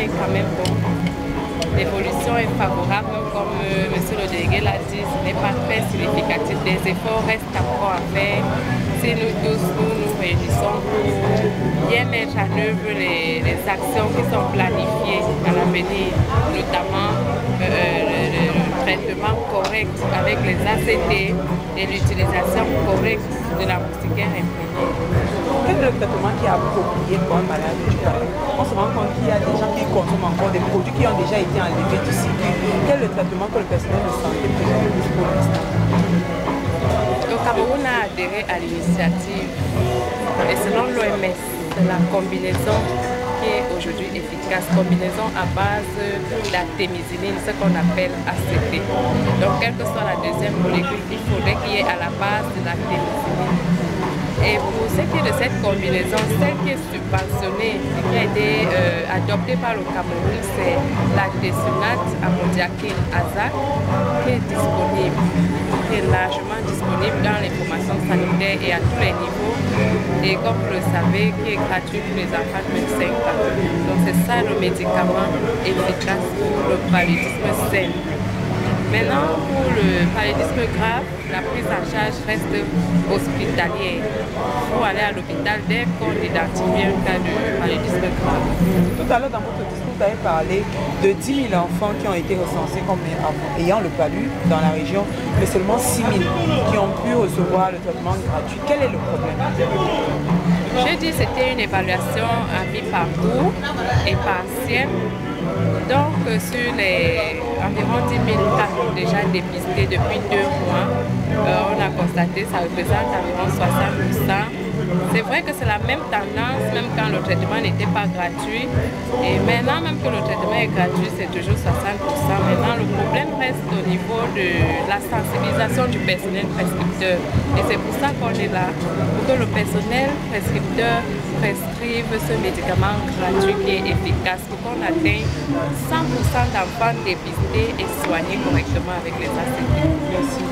est quand même bon. L'évolution est favorable, comme M. le délégué l'a dit, ce n'est pas très significatif. Des efforts restent encore à faire. Si nous tous nous réunissons pour bien mettre en œuvre les actions qui sont planifiées à l'avenir, notamment le traitement correct avec les ACT et l'utilisation correcte de la moustiquaire imprégnée. Quel est le traitement qui est approprié pour un malade? On se rend compte qu'il y a des gens qui consomment encore des produits qui ont déjà été enlevés du circuit. Quel est le traitement que le personnel de santé préconise pour l'instant? Le Cameroun a adhéré à l'initiative et selon l'OMS, c'est la combinaison qui est aujourd'hui efficace, combinaison à base d'artémisinine, ce qu'on appelle ACT. Donc, quelle que soit la deuxième molécule, il faudrait qu'il y ait à la base de l'artémisinine. Et pour ce qui est de cette combinaison, celle qui est subventionnée et qui a été adoptée par le Cameroun, c'est la desunate amodiaquine AZAC qui est disponible, qui est largement disponible dans les formations sanitaires et à tous les niveaux. Et comme vous le savez, qui est gratuit pour les enfants de 25 ans. Donc c'est ça le médicament efficace pour le paludisme sain. Maintenant, pour le paludisme grave, la prise en charge reste hospitalière. Il faut aller à l'hôpital dès qu'on identifie un cas de paludisme grave. Tout à l'heure, dans votre discours, vous avez parlé de 10 000 enfants qui ont été recensés comme ayant le palu dans la région, mais seulement 6 000 qui ont pu recevoir le traitement gratuit. Quel est le problème? J'ai dit que c'était une évaluation à mi-parcours et partielle. Donc, sur les environ 10 000 cas déjà dépistés depuis 2 mois, on a constaté que ça représente environ 60%. C'est vrai que c'est la même tendance, même quand le traitement n'était pas gratuit. Et maintenant, même que le traitement est gratuit, c'est toujours 60%. Maintenant, le problème reste au niveau de la sensibilisation du personnel prescripteur. Et c'est pour ça qu'on est là, pour que le personnel prescripteur prescrive ce médicament gratuit qui est efficace, pour qu'on atteigne 100% d'enfants dépistés et soignés correctement avec les ACT. Merci.